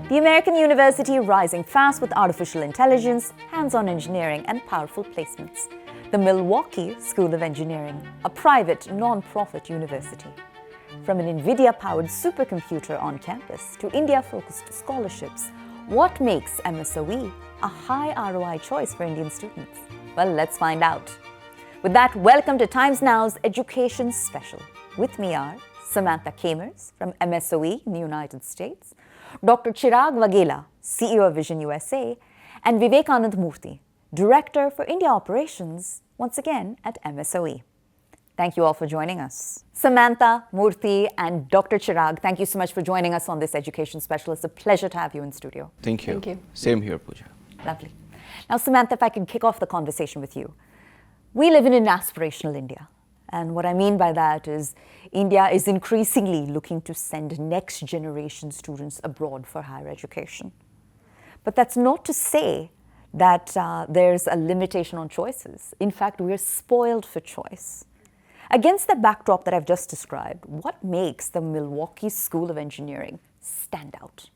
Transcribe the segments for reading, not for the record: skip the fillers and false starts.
The American university rising fast with artificial intelligence, hands-on engineering, and powerful placements. The Milwaukee School of Engineering, a private, non-profit university. From an Nvidia-powered supercomputer on campus to India-focused scholarships, what makes MSOE a high ROI choice for Indian students? Well, let's find out. With that, welcome to Times Now's Education Special. With me are Samantha Kamers from MSOE in the United States, Dr. Chirag Vaghela, CEO of Vision USA, and Vivekanand Murthy, Director for India Operations, once again at MSOE. Thank you all for joining us. Samantha, Murthy, and Dr. Chirag, thank you so much for joining us on this Education Special. It's a pleasure to have you in studio. Thank you. Thank you. Same here, Pooja. Lovely. Now, Samantha, if I can kick off the conversation with you. We live in an aspirational India. And what I mean by that is India is increasingly looking to send next generation students abroad for higher education. But that's not to say that there's a limitation on choices. In fact, we're spoiled for choice. Against the backdrop that I've just described, what makes the Milwaukee School of Engineering stand out?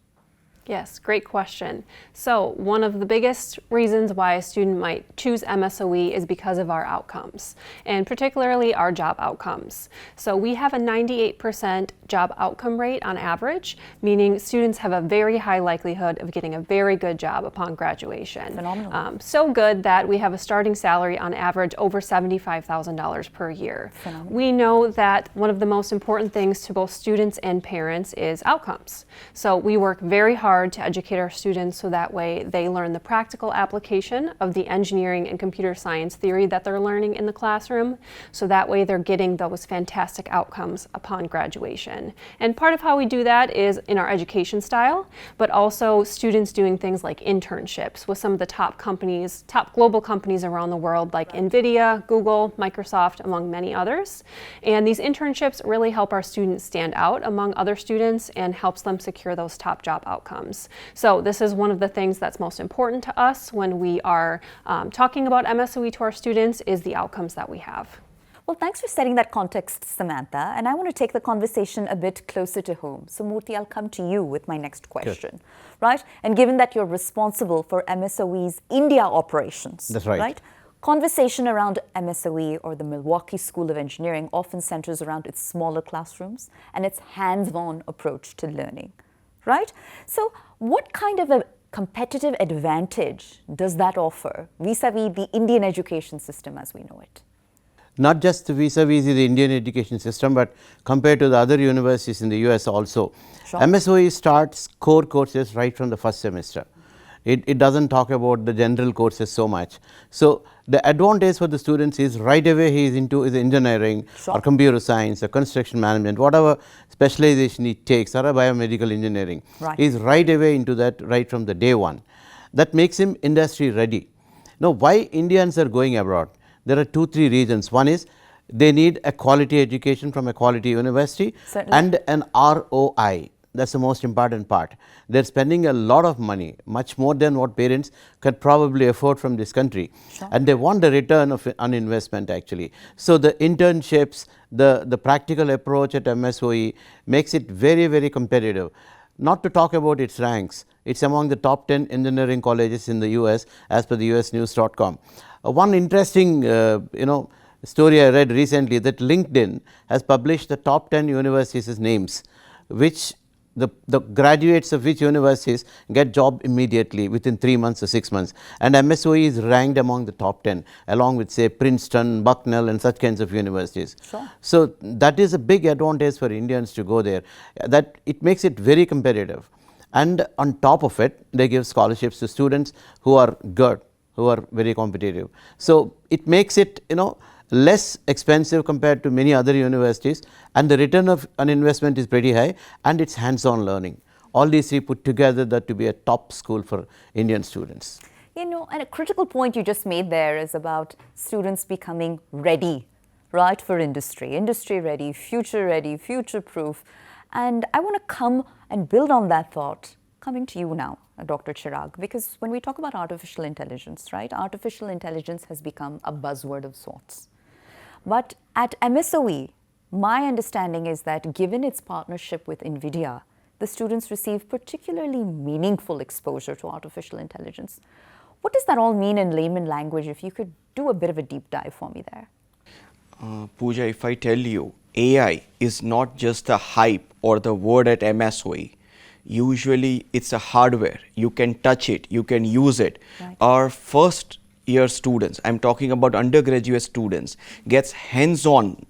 Yes, great question. So one of the biggest reasons why a student might choose MSOE is because of our outcomes, and particularly our job outcomes. So we have a 98% job outcome rate on average, meaning students have a very high likelihood of getting a very good job upon graduation. Phenomenal. So good that we have a starting salary on average over $75,000 per year. Phenomenal. We know that one of the most important things to both students and parents is outcomes. So we work very hard to educate our students so that way they learn the practical application of the engineering and computer science theory that they're learning in the classroom, so that way they're getting those fantastic outcomes upon graduation. And part of how we do that is in our education style, but also students doing things like internships with some of the top companies, top global companies around the world like Nvidia, Google, Microsoft, among many others. And these internships really help our students stand out among other students and helps them secure those top job outcomes. So this is one of the things that's most important to us when we are talking about MSOE to our students is the outcomes that we have. Well, thanks for setting that context, Samantha. And I want to take the conversation a bit closer to home. So, Murthy, I'll come to you with my next question, right? And given that you're responsible for MSOE's India operations, That's right. Conversation around MSOE or the Milwaukee School of Engineering often centers around its smaller classrooms and its hands-on approach to learning, right? So, what kind of a competitive advantage does that offer vis-a-vis the Indian education system as we know it? Not just vis-a-vis the Indian education system, but compared to the other universities in the US also. Sure. MSOE starts core courses right from the first semester. It doesn't talk about the general courses so much. So the advantage for the students is right away he is into is engineering Sure. or computer science or construction management, whatever specialization he takes, or a biomedical engineering. Right. He is right away into that right from the day one. That makes him industry ready. Now, why Indians are going abroad? There are 2-3 reasons. One is they need a quality education from a quality university. Certainly. And an ROI. That's the most important part. They're spending a lot of money, much more than what parents could probably afford from this country. Sure. And they want the return on investment actually. So the internships, the practical approach at MSOE makes it very, very competitive. Not to talk about its ranks, it's among the top 10 engineering colleges in the US as per the usnews.com. One interesting story I read recently that LinkedIn has published the top 10 universities' names, which the graduates of which universities get job immediately within 3 months or 6 months. And MSOE is ranked among the top 10 along with say Princeton, Bucknell and such kinds of universities. Sure. So that is a big advantage for Indians to go there, that it makes it very competitive. And on top of it, they give scholarships to students who are good, who are very competitive. So it makes it, less expensive compared to many other universities, and the return of an investment is pretty high, and it's hands-on learning. All these three put together that to be a top school for Indian students. And a critical point you just made there is about students becoming ready, right, for industry ready, future proof. And I want to come and build on that thought, coming to you now, Dr. Chirag, because when we talk about artificial intelligence, right, artificial intelligence has become a buzzword of sorts. But at MSOE, My understanding is that given its partnership with Nvidia, the students receive particularly meaningful exposure to artificial intelligence. What does that all mean in layman language? If you could do a bit of a deep dive for me there. Pooja, if I tell you, AI is not just the hype or the word at MSOE. Usually it's a hardware. You can touch it, you can use it. Right. Our first year students, I'm talking about undergraduate students, gets hands-on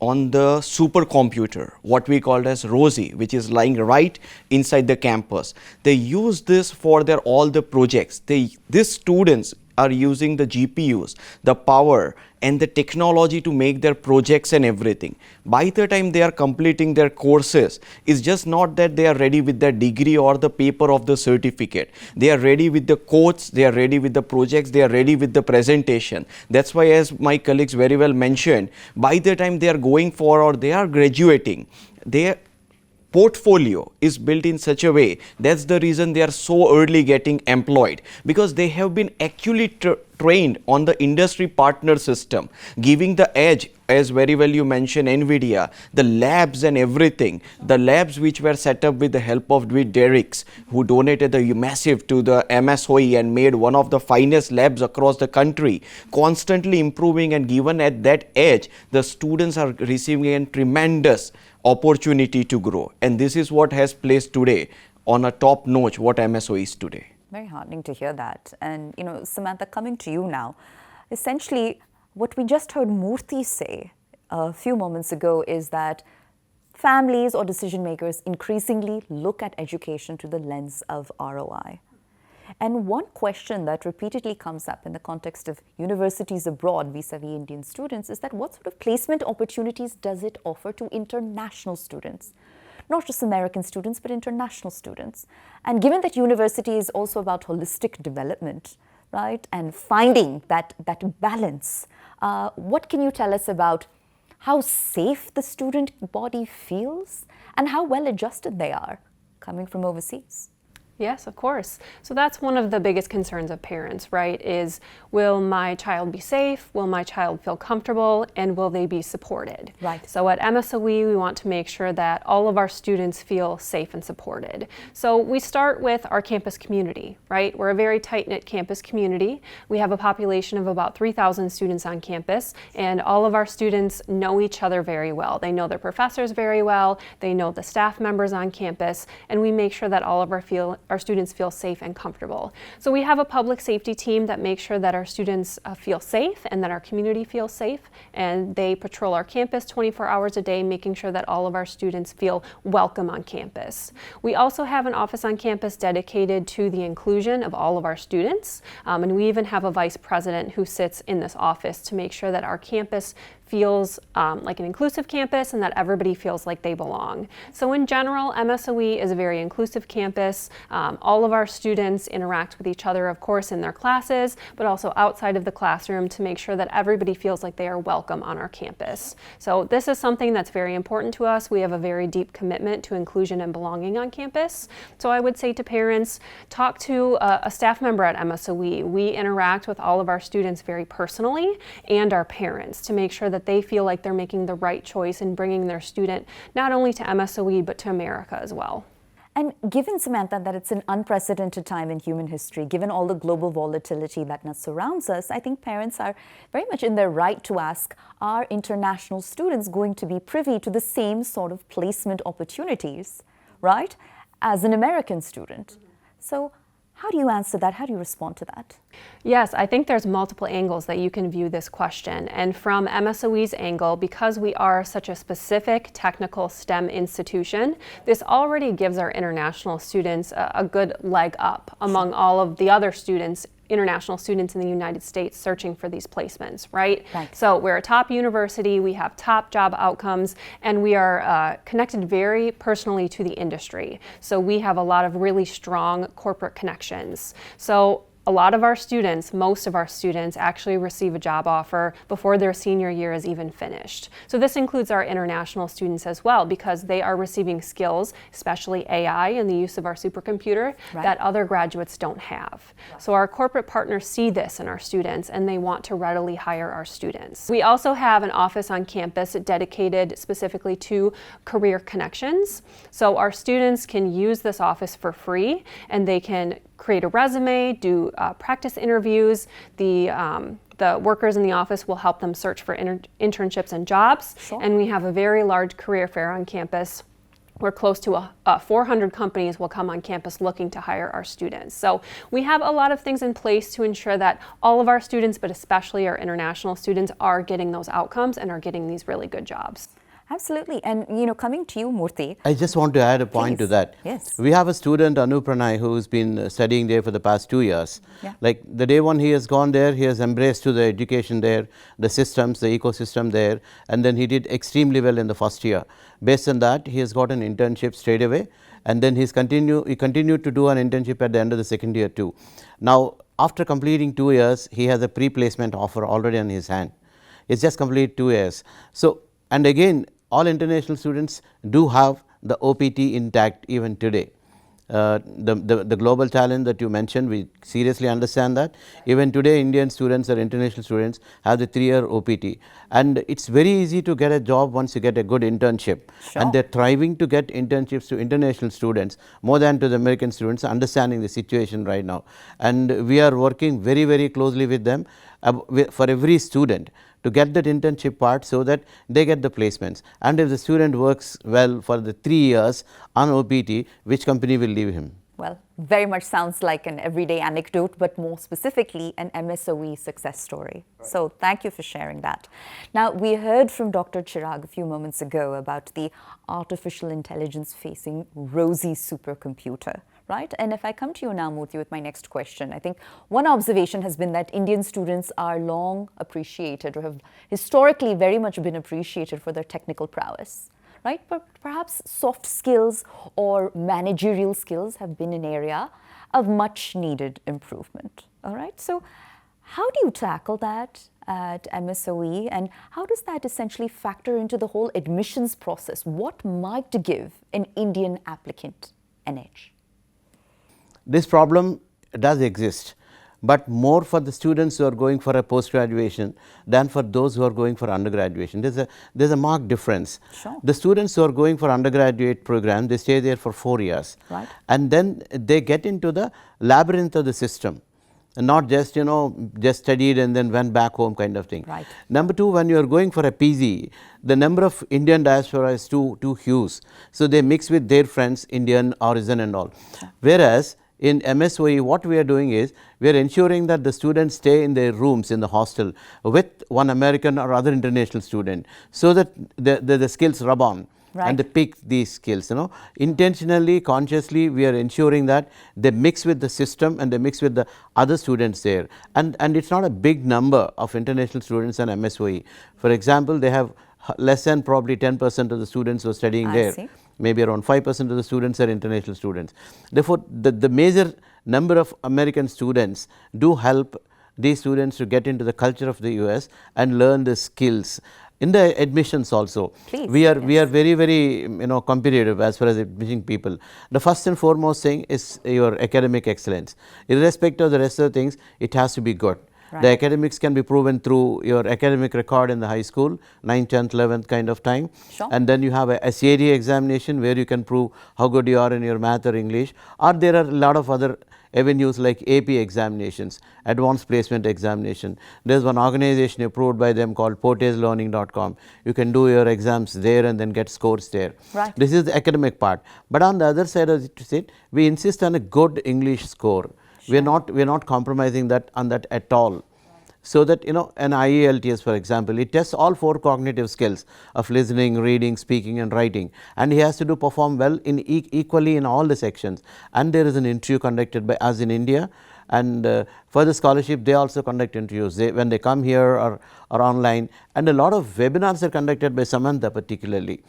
on the supercomputer, what we call as Rosie, which is lying right inside the campus. They use this for their all the projects. These students are using the GPUs, the power and the technology to make their projects and everything. By the time they are completing their courses, it's just not that they are ready with the degree or the paper of the certificate. They are ready with the codes, they are ready with the projects, they are ready with the presentation. That's why, as my colleagues very well mentioned, by the time they are going for or they are graduating, their portfolio is built in such a way. That's the reason they are so early getting employed, because they have been actually trained on the industry partner system, giving the edge, as very well you mentioned Nvidia, the labs and everything, the labs which were set up with the help of Derricks, who donated the massive to the MSOE and made one of the finest labs across the country, constantly improving and given at that edge, the students are receiving a tremendous opportunity to grow. And this is what has placed today on a top notch what MSOE is today. Very heartening to hear that. And, Samantha, coming to you now, essentially what we just heard Murthy say a few moments ago is that families or decision makers increasingly look at education through the lens of ROI. And one question that repeatedly comes up in the context of universities abroad vis-a-vis Indian students is that what sort of placement opportunities does it offer to international students? Not just American students, but international students. And given that university is also about holistic development, right, and finding that balance, what can you tell us about how safe the student body feels and how well adjusted they are coming from overseas? Yes, of course. So that's one of the biggest concerns of parents, right? Is, will my child be safe? Will my child feel comfortable? And will they be supported? Right. So at MSOE, we want to make sure that all of our students feel safe and supported. So we start with our campus community, right? We're a very tight-knit campus community. We have a population of about 3,000 students on campus, and all of our students know each other very well. They know their professors very well. They know the staff members on campus, and we make sure that all of our students feel safe and comfortable. So we have a public safety team that makes sure that our students feel safe and that our community feels safe, and they patrol our campus 24 hours a day, making sure that all of our students feel welcome on campus. We also have an office on campus dedicated to the inclusion of all of our students, and we even have a vice president who sits in this office to make sure that our campus feels like an inclusive campus and that everybody feels like they belong. So in general, MSOE is a very inclusive campus. All of our students interact with each other, of course, in their classes, but also outside of the classroom to make sure that everybody feels like they are welcome on our campus. So this is something that's very important to us. We have a very deep commitment to inclusion and belonging on campus. So I would say to parents, talk to a staff member at MSOE. We interact with all of our students very personally, and our parents, to make sure that they feel like they're making the right choice in bringing their student not only to MSOE but to America as well. And given, Samantha, that it's an unprecedented time in human history, given all the global volatility that now surrounds us, I think parents are very much in their right to ask, are international students going to be privy to the same sort of placement opportunities, right, as an American student? So how do you answer that? How do you respond to that? Yes, I think there's multiple angles that you can view this question. And from MSOE's angle, because we are such a specific technical STEM institution, this already gives our international students a good leg up among all of the other students, international students in the United States searching for these placements, right? Right. So we're a top university, we have top job outcomes, and we are connected very personally to the industry. So we have a lot of really strong corporate connections. So a lot of our students, most of our students, actually receive a job offer before their senior year is even finished. So this includes our international students as well, because they are receiving skills, especially AI and the use of our supercomputer, that other graduates don't have. So our corporate partners see this in our students, and they want to readily hire our students. We also have an office on campus dedicated specifically to career connections. So our students can use this office for free, and they can create a resume, do practice interviews. The workers in the office will help them search for internships and jobs. And we have a very large career fair on campus where close to 400 companies will come on campus looking to hire our students. So we have a lot of things in place to ensure that all of our students, but especially our international students, are getting those outcomes and are getting these really good jobs. Absolutely. And, coming to you, Murthy. I just want to add a point to that. Yes. We have a student, Anu Pranay, who's been studying there for the past 2 years. Yeah. Like the day one he has gone there, he has embraced to the education there, the systems, the ecosystem there, and then he did extremely well in the first year. Based on that, he has got an internship straight away, and then he continued to do an internship at the end of the second year too. Now, after completing 2 years, he has a pre-placement offer already on his hand. It's just completed 2 years. So, and again, all international students do have the OPT intact even today. The global challenge that you mentioned, we seriously understand that. Even today, Indian students or international students have the 3-year OPT. And it's very easy to get a job once you get a good internship. And they're thriving to get internships to international students more than to the American students, understanding the situation right now. And we are working very, very closely with them for every student to get that internship part so that they get the placements. And if the student works well for the 3 years on OPT, which company will leave him? Well, very much sounds like an everyday anecdote, but more specifically an MSOE success story. So thank you for sharing that. Now, we heard from Dr. Chirag a few moments ago about the artificial intelligence facing Rosie supercomputer. Right? And if I come to you now, Murthy, with my next question, I think one observation has been that Indian students are long appreciated, or have historically very much been appreciated for their technical prowess, right? But perhaps soft skills or managerial skills have been an area of much needed improvement, all right? So how do you tackle that at MSOE, and how does that essentially factor into the whole admissions process? What might give an Indian applicant an edge? This problem does exist, but more for the students who are going for a post-graduation than for those who are going for undergraduation. There's a marked difference. Sure. The students who are going for undergraduate program, they stay there for 4 years. Right. And then they get into the labyrinth of the system. And not just, just studied and then went back home kind of thing. Right. Number two, when you are going for a PG, the number of Indian diaspora is too huge. So they mix with their friends, Indian origin and all. Sure. Whereas in MSOE, what we are doing is, we are ensuring that the students stay in their rooms in the hostel with one American or other international student, so that the skills rub on. Right. And they pick these skills, Intentionally, consciously, we are ensuring that they mix with the system and they mix with the other students there. And it's not a big number of international students in MSOE. For example, they have less than probably 10% of the students who are studying there. See. Maybe around 5% of the students are international students. Therefore, the major number of American students do help these students to get into the culture of the US and learn the skills. In the admissions also, Please, we are very, very competitive as far as admitting people. The first and foremost thing is your academic excellence. Irrespective of the rest of the things, it has to be good. Right. The academics can be proven through your academic record in the high school, 9th, 10th, 11th kind of time. Sure. And then you have a SAT examination where you can prove how good you are in your math or English. Or there are a lot of other avenues like AP examinations, advanced placement examination. There is one organization approved by them called portagelearning.com. You can do your exams there and then get scores there. Right. This is the academic part. But on the other side of it, we insist on a good English score. Sure. We are not compromising on that at all. So that an IELTS, for example, it tests all 4 cognitive skills of listening, reading, speaking and writing, and he has to perform well in equally in all the sections. And there is an interview conducted by us in India, and for the scholarship they also conduct interviews when they come here or online, and a lot of webinars are conducted by Samantha particularly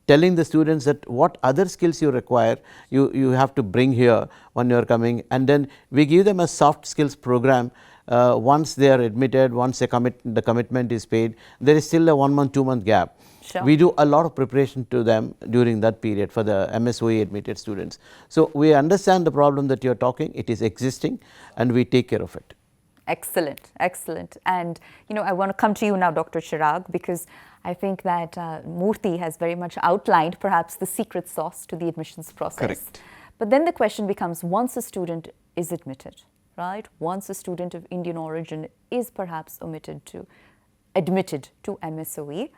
telling the students that what other skills you require, you have to bring here when you are coming, and then we give them a soft skills program. Once they are admitted, once the commitment is paid, there is still a 1 month, 2 month gap. Sure. We do a lot of preparation to them during that period for the MSOE admitted students. So, we understand the problem that you are talking, it is existing, and we take care of it. Excellent, excellent. And I want to come to you now, Dr. Chirag, because I think that Murthy has very much outlined perhaps the secret sauce to the admissions process. Correct. But then the question becomes, once a student is admitted, right? Once a student of Indian origin is perhaps admitted to MSOE,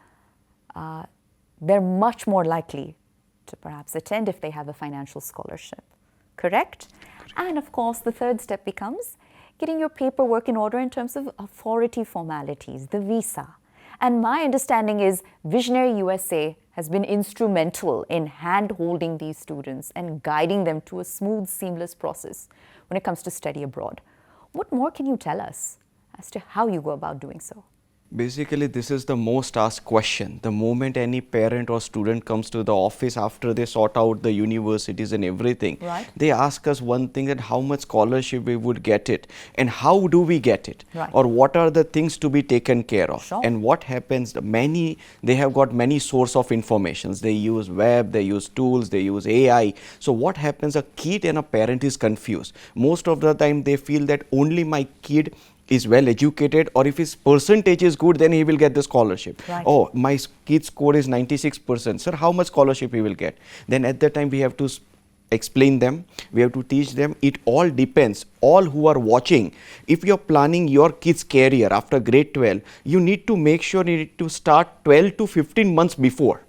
they're much more likely to perhaps attend if they have a financial scholarship, correct? And of course, the third step becomes getting your paperwork in order in terms of authority formalities, the visa. And my understanding is Visionary USA has been instrumental in hand-holding these students and guiding them to a smooth, seamless process when it comes to study abroad. What more can you tell us as to how you go about doing so? Basically, this is the most asked question. The moment any parent or student comes to the office after they sort out the universities and everything, right, they ask us one thing, that how much scholarship we would get it and how do we get it, right, or what are the things to be taken care of. Sure. And what happens, they have got many source of informations. They use web, they use tools, they use AI. So what happens, a kid and a parent is confused. Most of the time they feel that only my kid is well educated, or if his percentage is good, then he will get the scholarship. Right. Oh, my kid's score is 96%. Sir, how much scholarship he will get? Then at that time we have to explain them, we have to teach them. It all depends. All who are watching, if you're planning your kid's career after grade 12, you need to make sure you need to start 12 to 15 months before.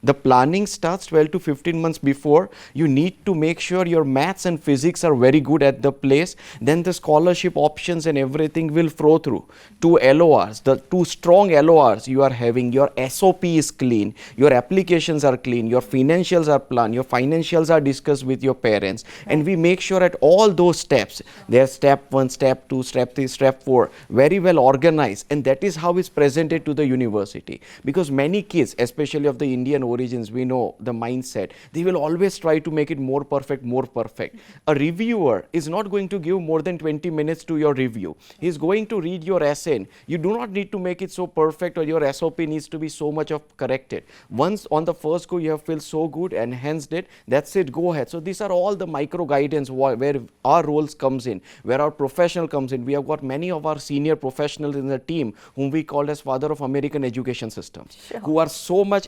The planning starts 12 to 15 months before. You need to make sure your maths and physics are very good at the place. Then the scholarship options and everything will flow through. 2 LORs, the 2 strong LORs you are having, your SOP is clean, your applications are clean, your financials are planned, your financials are discussed with your parents. And we make sure at all those steps, there's step 1, step 2, step 3, step 4, very well organized. And that is how it's presented to the university. Because many kids, especially of the Indian origins, we know the mindset, they will always try to make it more perfect, more perfect. A reviewer is not going to give more than 20 minutes to your review. He's going to read your essay. You do not need to make it so perfect, or your SOP needs to be so much of corrected. Once on the first go you have felt so good, enhanced it, that's it, go ahead. So these are all the micro guidance where our roles comes in, where our professional comes in. We have got many of our senior professionals in the team whom we call as father of American education system, sure, who are so much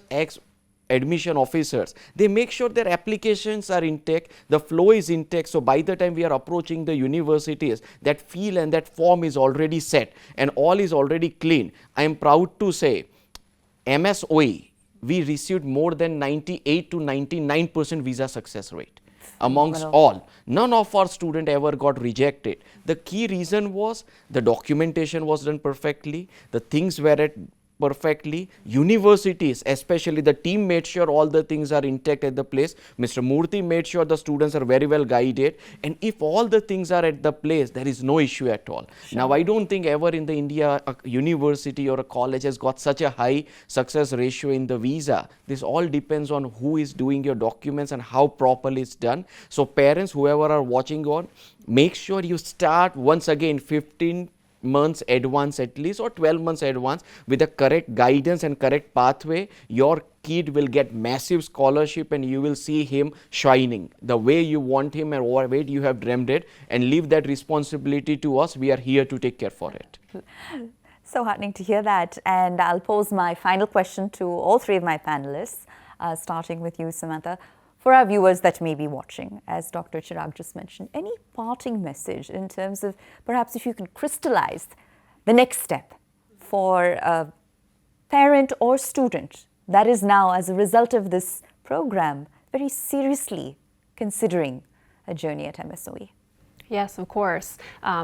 admission officers. They make sure their applications are intact, the flow is intact. So by the time we are approaching the universities, that feel and that form is already set and all is already clean. I am proud to say, MSOE, we received more than 98 to 99% visa success rate amongst all. None of our students ever got rejected. The key reason was the documentation was done perfectly, the things were at perfectly. Universities, especially the team, made sure all the things are intact at the place. Mr. Murthy made sure the students are very well guided. And if all the things are at the place, there is no issue at all. Sure. Now, I don't think ever in the India a university or a college has got such a high success ratio in the visa. This all depends on who is doing your documents and how properly it's done. So parents, whoever are watching on, make sure you start once again 15 months advance at least, or 12 months advance, with the correct guidance and correct pathway. Your kid will get massive scholarship and you will see him shining the way you want him and what way you have dreamed it, and leave that responsibility to us. We are here to take care for it. So heartening to hear that. And I'll pose my final question to all 3 of my panelists, starting with you, Samantha. For our viewers that may be watching, as Dr. Chirag just mentioned, any parting message in terms of perhaps if you can crystallize the next step for a parent or student that is now, as a result of this program, very seriously considering a journey at MSOE? Yes, of course.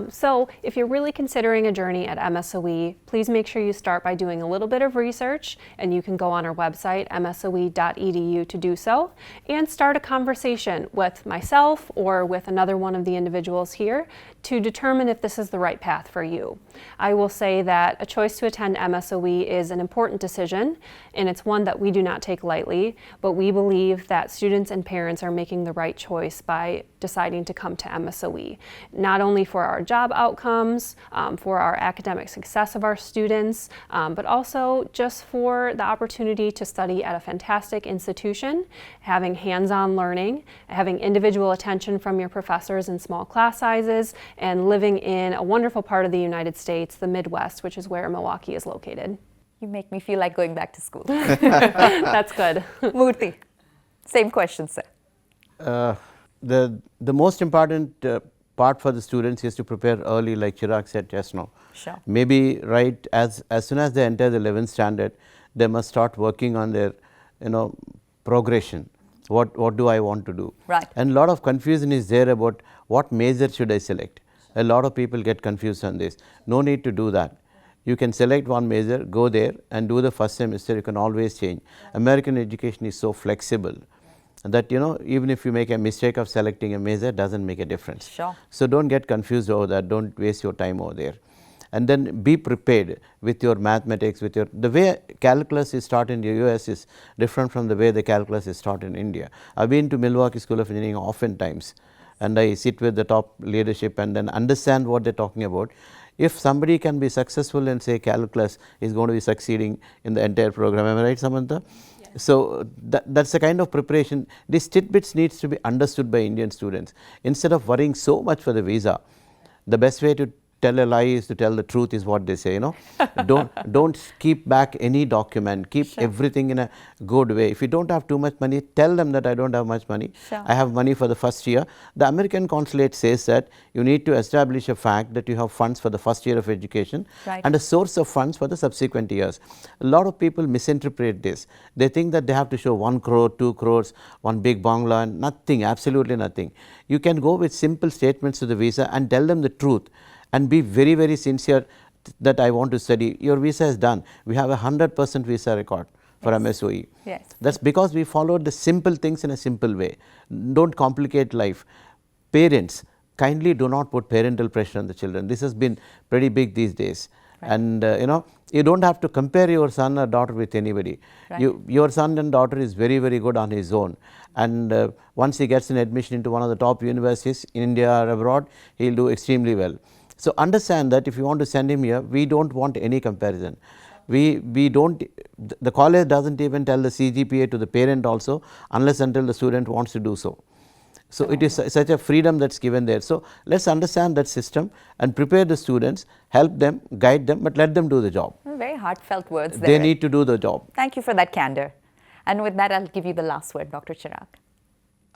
So if you're really considering a journey at MSOE, please make sure you start by doing a little bit of research, and you can go on our website, msoe.edu, to do so, and start a conversation with myself or with another one of the individuals here to determine if this is the right path for you. I will say that a choice to attend MSOE is an important decision, and it's one that we do not take lightly, but we believe that students and parents are making the right choice by deciding to come to MSOE, not only for our job outcomes, for our academic success of our students, but also just for the opportunity to study at a fantastic institution, having hands-on learning, having individual attention from your professors in small class sizes, and living in a wonderful part of the United States, the Midwest, which is where Milwaukee is located. You make me feel like going back to school. That's good. Murthy, same question, sir. The most important part for the students is to prepare early, like Chirag said just now. Sure. Maybe right as soon as they enter the 11th standard, they must start working on their progression. What do I want to do? Right. And a lot of confusion is there about what major should I select. A lot of people get confused on this. No need to do that. You can select one major, go there and do the first semester. You can always change. American education is so flexible that even if you make a mistake of selecting a major, doesn't make a difference. Sure. So don't get confused over that. Don't waste your time over there. And then be prepared with your mathematics, the way calculus is taught in the US is different from the way the calculus is taught in India. I've been to Milwaukee School of Engineering oftentimes, and I sit with the top leadership and then understand what they're talking about. If somebody can be successful and say calculus is going to be succeeding in the entire program, am I right, Samantha? Yes. So that's the kind of preparation. These tidbits needs to be understood by Indian students. Instead of worrying so much for the visa, the best way to tell a lie is to tell the truth, is what they say. Don't keep back any document. Keep everything in a good way. If you don't have too much money, tell them that I don't have much money. Sure. I have money for the first year. The American consulate says that you need to establish a fact that you have funds for the first year of education, right, and a source of funds for the subsequent years. A lot of people misinterpret this. They think that they have to show 1 crore, 2 crores, one big bangla, and nothing, absolutely nothing. You can go with simple statements to the visa and tell them the truth, and be very, very sincere that I want to study. Your visa is done. We have a 100% visa record for MSOE. Yes. That's because we followed the simple things in a simple way. Don't complicate life. Parents, kindly do not put parental pressure on the children. This has been pretty big these days. Right. And you don't have to compare your son or daughter with anybody. Right. Your son and daughter is very, very good on his own. And once he gets an admission into one of the top universities in India or abroad, he'll do extremely well. So understand that if you want to send him here, we don't want any comparison. We don't, the college doesn't even tell the CGPA to the parent also, unless until the student wants to do so. So it is such a freedom that's given there. So let's understand that system and prepare the students, help them, guide them, but let them do the job. Very heartfelt words there. They need to do the job. Thank you for that candor. And with that, I'll give you the last word, Dr. Chirag.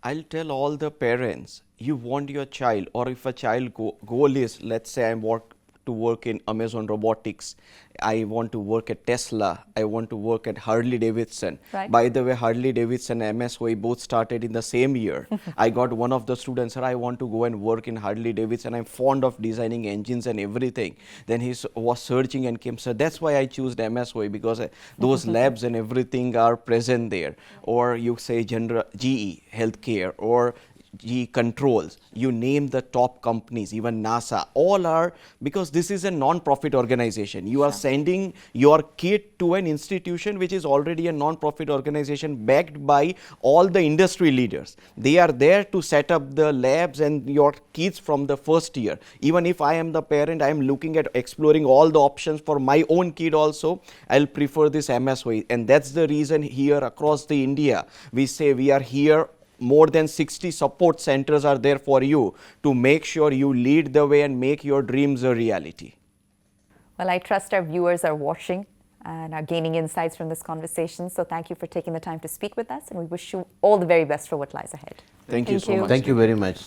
I'll tell all the parents, you want your child, or if a child goal is, let's say I want to work in Amazon Robotics, I want to work at Tesla, I want to work at Harley Davidson. Right. By the way, Harley Davidson and MSOE both started in the same year. I got one of the students, sir, I want to go and work in Harley Davidson. I'm fond of designing engines and everything. Then he was searching and came, sir, that's why I chose MSOE, because those labs and everything are present there. Or you say GE, healthcare, or GE Controls, you name the top companies, even NASA, all are, because this is a non-profit organization. You are sending your kid to an institution which is already a non-profit organization backed by all the industry leaders. They are there to set up the labs and your kids from the first year. Even if I am the parent, I am looking at exploring all the options for my own kid also, I'll prefer this MSOE. And that's the reason here across the India, we say we are here. More than 60 support centers are there for you to make sure you lead the way and make your dreams a reality. Well, I trust our viewers are watching and are gaining insights from this conversation. So thank you for taking the time to speak with us, and we wish you all the very best for what lies ahead. Thank you so much. Thank you very much.